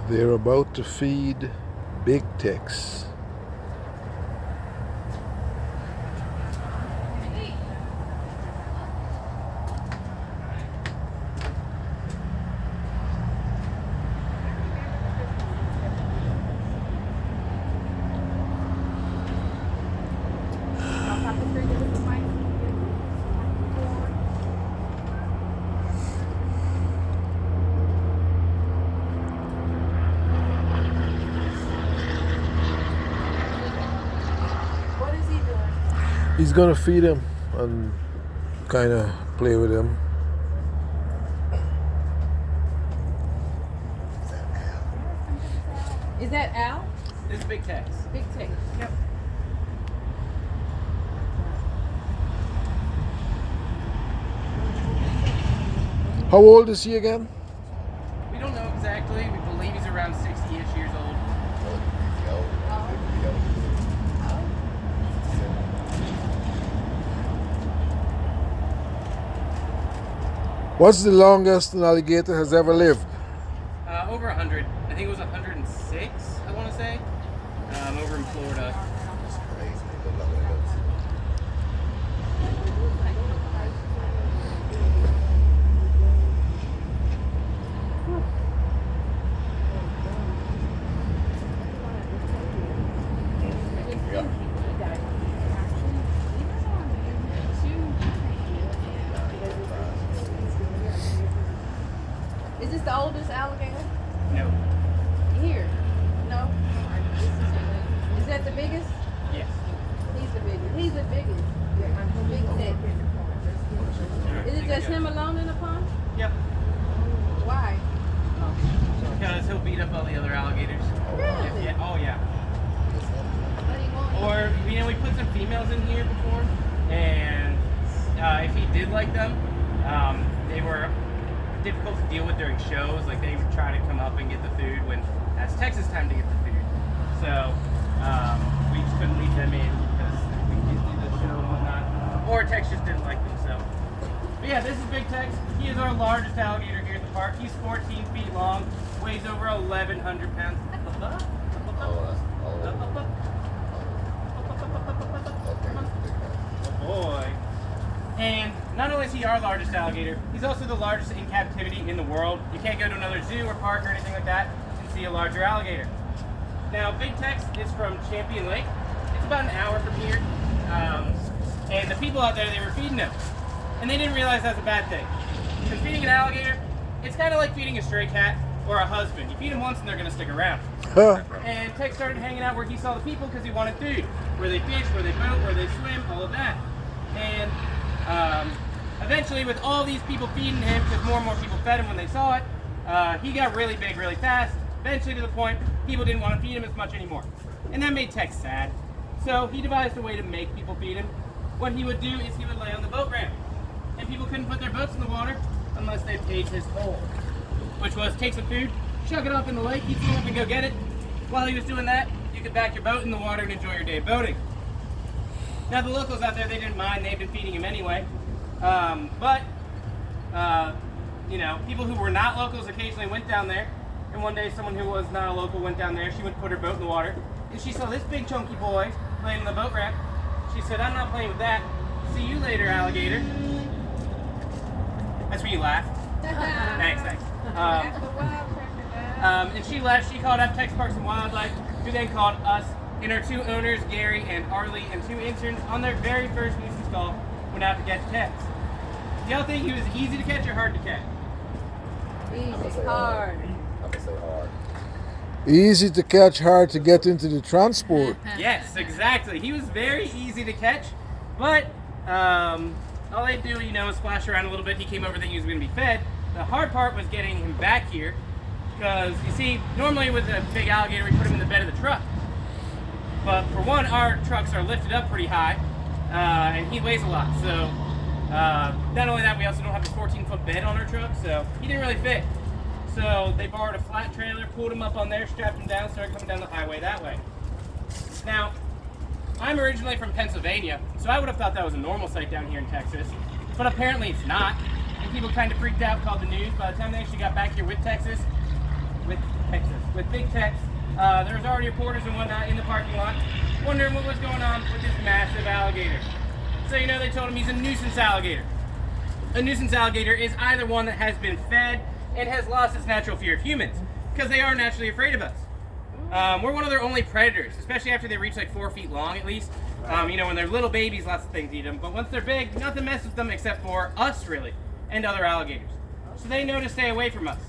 They're about to feed Big Tex. What is he doing? He's gonna feed him and kind of play with him. Is that Al? This is Big Tex. Big Tex. Yep. How old is he again? We don't know exactly. We believe he's around 60-ish years old. What's the longest an alligator has ever lived? Over 100. I think it was 106, I want to say. Over in Florida. Is this the oldest alligator? No. Here? No? Is that the biggest? Yes. He's the biggest. He's the biggest. Big Tex. Is it just him alone in the pond? Yep. Why? Because he'll beat up all the other alligators. Really? Yeah. Oh, yeah. Or, we put some females in here before, and if he did like them, they were difficult to deal with during shows. Like, they would try to come up and get the food when that's Texas time to get the food. So, we just couldn't leave them in because we didn't do the show and whatnot. Or Tex just didn't like them, so. But yeah, this is Big Tex. He is our largest alligator here at the park. He's 14 feet long, weighs over 1,100 pounds. Oh boy. And not only is he our largest alligator, he's also the largest in captivity in the world. You can't go to another zoo or park or anything like that and see a larger alligator. Now, Big Tex is from Champion Lake. It's about an hour from here. And the people out there, they were feeding him. And they didn't realize that's a bad thing. Because feeding an alligator, it's kind of like feeding a stray cat or a husband. You feed them once and they're going to stick around. And Tex started hanging out where he saw the people because he wanted food. Where they fish, where they boat, where they swim, all of that. And eventually, with all these people feeding him, because more and more people fed him when they saw it, he got really big really fast. Eventually to the point, people didn't want to feed him as much anymore. And that made Tex sad. So he devised a way to make people feed him. What he would do is he would lay on the boat ramp. And people couldn't put their boats in the water unless they paid his toll. Which was take some food, chuck it off in the lake, he'd swim up and go get it. While he was doing that, you could back your boat in the water and enjoy your day of boating. Now the locals out there, they didn't mind, they've been feeding him anyway. People who were not locals occasionally went down there. And one day someone who was not a local went down there, she would put her boat in the water. And she saw this big chunky boy playing in the boat ramp. She said, "I'm not playing with that. See you later, alligator." That's when you laugh. Thanks. And she left. She called up Tex Parks and Wildlife, who then called us, and our two owners, Gary and Arlie, and two interns, on their very first nuisance call, went out to catch Tex. Do y'all think he was easy to catch or hard to catch? Easy, hard. I'm gonna say hard. Easy to catch, hard to get into the transport. Yes, exactly. He was very easy to catch, but all they do, is splash around a little bit. He came over thinking he was going to be fed. The hard part was getting him back here, because you see, normally with a big alligator, we put him in the bed of the truck. But for one, our trucks are lifted up pretty high, and he weighs a lot. So not only that, we also don't have a 14-foot bed on our truck, so he didn't really fit. So they borrowed a flat trailer, pulled him up on there, strapped him down, started coming down the highway that way. Now, I'm originally from Pennsylvania, so I would have thought that was a normal sight down here in Texas, but apparently it's not. And people kind of freaked out, called the news. By the time they actually got back here with Texas, with Texas. With Big Tex, there was already reporters and whatnot in the parking lot wondering what was going on with this massive alligator. So you know, they told him he's a nuisance alligator. A nuisance alligator is either one that has been fed and has lost its natural fear of humans, because they are naturally afraid of us. We're one of their only predators, especially after they reach like 4 feet long at least. You know, when they're little babies, lots of things eat them, but once they're big, nothing messes with them except for us, really, and other alligators. So they know to stay away from us.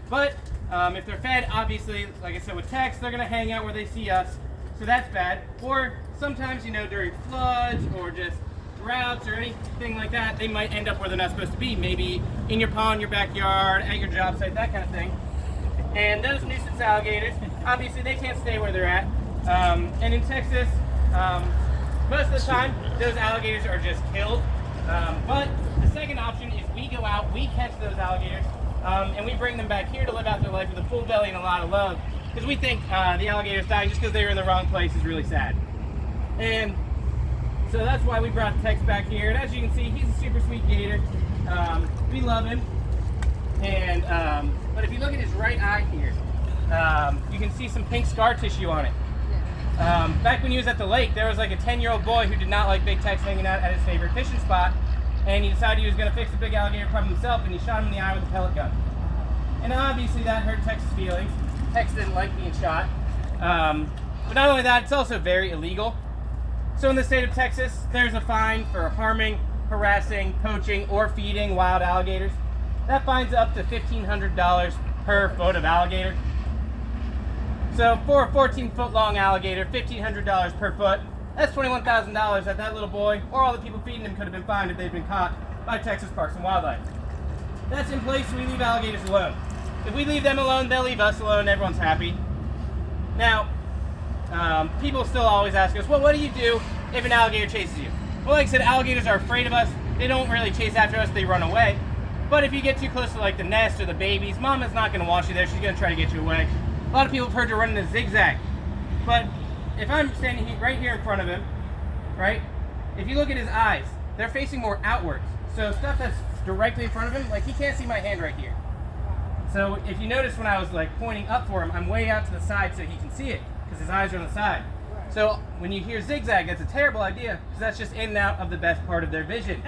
But if they're fed, obviously, like I said with Tex, they're gonna hang out where they see us, so that's bad. Or sometimes, you know, during floods or just droughts or anything like that, they might end up where they're not supposed to be, maybe in your pond, your backyard, at your job site, that kind of thing. And those nuisance alligators, obviously they can't stay where they're at. And in Texas, most of the time, those alligators are just killed. But the second option is we go out, we catch those alligators, and we bring them back here to live out their life with a full belly and a lot of love. Because we think the alligators dying just because they were in the wrong place is really sad. And so that's why we brought Tex back here. And as you can see, he's a super sweet gator. We love him. And but if you look at his right eye here, you can see some pink scar tissue on it. Back when he was at the lake, there was like a 10-year-old boy who did not like Big Tex hanging out at his favorite fishing spot, and he decided he was going to fix the big alligator problem himself, and he shot him in the eye with a pellet gun. And obviously that hurt Tex's feelings. Tex didn't like being shot. But not only that, it's also very illegal. So in the state of Texas, there's a fine for harming, harassing, poaching, or feeding wild alligators. That fine's up to $1,500 per foot of alligator. So for a 14-foot long alligator, $1,500 per foot, that's $21,000 that little boy or all the people feeding him could have been fined if they'd been caught by Texas Parks and Wildlife. That's in place so we leave alligators alone. If we leave them alone, they'll leave us alone, everyone's happy. Now, people still always ask us, well, what do you do if an alligator chases you? Well, like I said, alligators are afraid of us. They don't really chase after us, they run away. But if you get too close to like the nest or the babies, Mama's not going to want you there, she's going to try to get you away. A lot of people have heard you run in a zigzag. But if I'm standing right here in front of him, right, if you look at his eyes, they're facing more outwards. So stuff that's directly in front of him, like he can't see my hand right here. So if you notice when I was like pointing up for him, I'm way out to the side so he can see it, because his eyes are on the side. So when you hear zigzag, that's a terrible idea, because that's just in and out of the best part of their vision.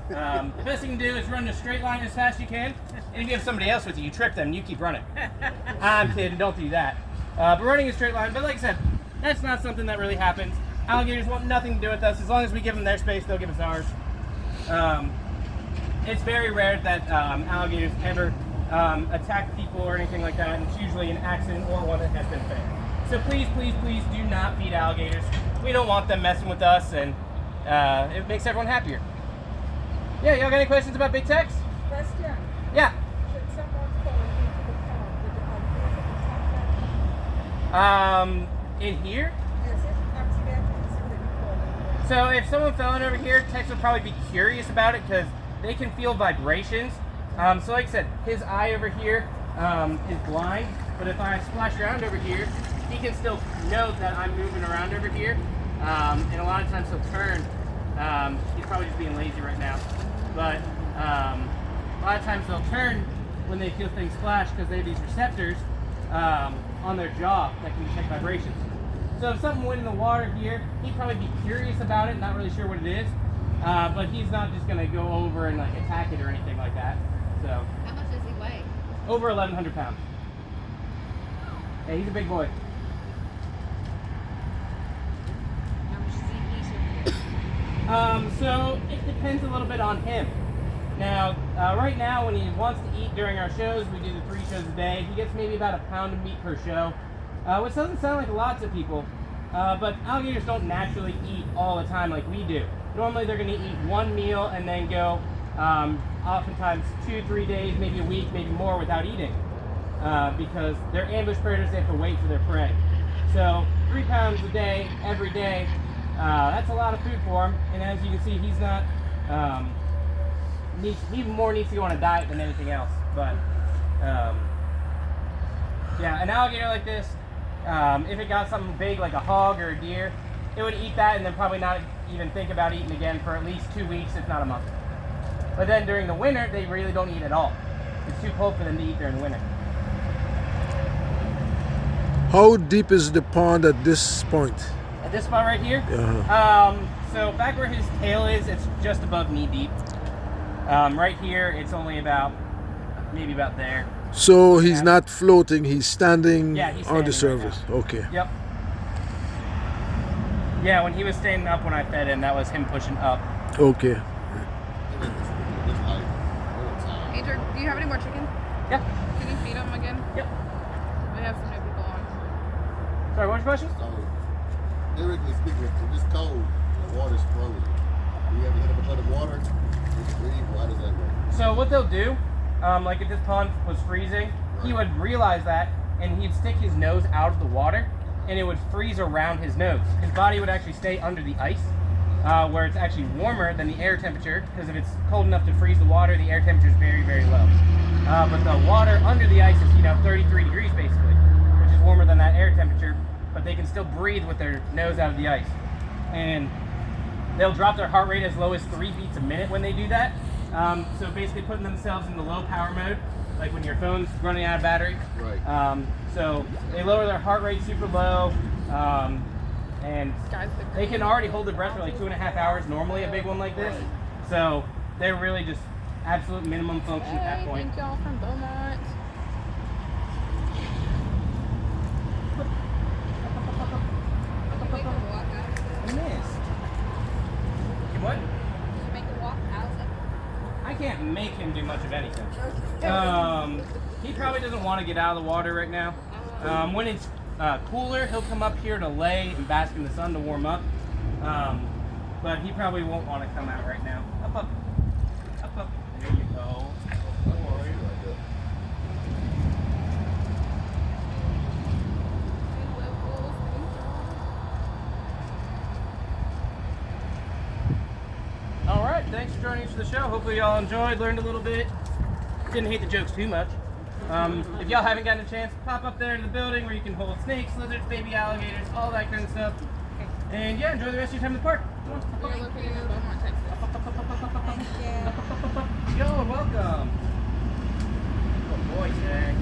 The best thing to do is run in a straight line as fast as you can, and if you have somebody else with you, you trip them and you keep running. I'm kidding, don't do that. But running a straight line, but like I said, that's not something that really happens. Alligators want nothing to do with us. As long as we give them their space, they'll give us ours. It's very rare that alligators ever attack people or anything like that, and it's usually an accident or one that has been fed. So please, please, please do not feed alligators. We don't want them messing with us, and it makes everyone happier. Yeah, y'all got any questions about Big Tex? Question. Yeah. Should someone fall into the pond, In here? yes, if accidentally somebody fall. So if someone fell in over here, Tex would probably be curious about it because they can feel vibrations. So like I said, his eye over here is blind, but if I splash around over here, he can still know that I'm moving around over here. And a lot of times he'll turn. He's probably just being lazy right now. But a lot of times they'll turn when they feel things splash because they have these receptors on their jaw that can detect vibrations. So if something went in the water here, he'd probably be curious about it, not really sure what it is. But he's not just going to go over and like attack it or anything like that. So How much does he weigh? over 1,100 pounds. Yeah, he's a big boy. How much does he eat? So it depends a little bit on him. Now, right now when he wants to eat during our shows, we do the 3 shows a day. He gets maybe about a pound of meat per show, which doesn't sound like lots of people, but alligators don't naturally eat all the time like we do. Normally they're going to eat one meal and then go oftentimes 2-3 days, maybe a week, maybe more without eating, because they're ambush predators. They have to wait for their prey. So 3 pounds a day, every day, that's a lot of food for him. And as you can see, he's not, he more needs to go on a diet than anything else. But yeah, an alligator like this, if it got something big like a hog or a deer, it would eat that and then probably not even think about eating again for at least 2 weeks, if not a month. But then during the winter, they really don't eat at all. It's too cold for them to eat during the winter. How deep is the pond at this point? At this spot right here, Uh-huh. so back where his tail is, it's just above knee deep. Right here, it's only maybe about there. So he's Yeah. not floating, he's standing Yeah, he's on the standing right surface. Okay. Yep. Yeah, when he was standing up when I fed him, that was him pushing up. Okay. Andrew, do you have any more chicken? Yeah. Can you feed them again? Yep. We have some new people on. Sorry, what's your question? So, lyrically speaking, if it's cold, the water's frozen. Do you have to hit up another water? Does it breathe? Why does that work? So what they'll do, like if this pond was freezing, he would realize that, and he'd stick his nose out of the water, and it would freeze around his nose. His body would actually stay under the ice, where it's actually warmer than the air temperature, because if it's cold enough to freeze the water, the air temperature is very, very low. But the water under the ice is, 33 degrees basically, which is warmer than that air temperature, but they can still breathe with their nose out of the ice. And they'll drop their heart rate as low as 3 beats a minute when they do that. So basically putting themselves in the low power mode, like when your phone's running out of battery. Right. So they lower their heart rate super low, and Guys, they can already hold their breath for like 2.5 hours normally, a big one like this. So they're really just absolute minimum function at that point. Thank y'all from Beaumont. I missed. You what? I can't make him do much of anything. He probably doesn't want to get out of the water right now. When it's cooler, he'll come up here to lay and bask in the sun to warm up. But he probably won't want to come out right now. Up, up. Up, up. There you go. Don't worry. All right, thanks for joining us for the show. Hopefully y'all enjoyed, learned a little bit. Didn't hate the jokes too much. If y'all haven't gotten a chance, pop up there to the building where you can hold snakes, lizards, baby alligators, all that kind of stuff. And yeah, enjoy the rest of your time in the park. We're located in Beaumont, Texas. Thank you. Yo, welcome. Good boy, Jack.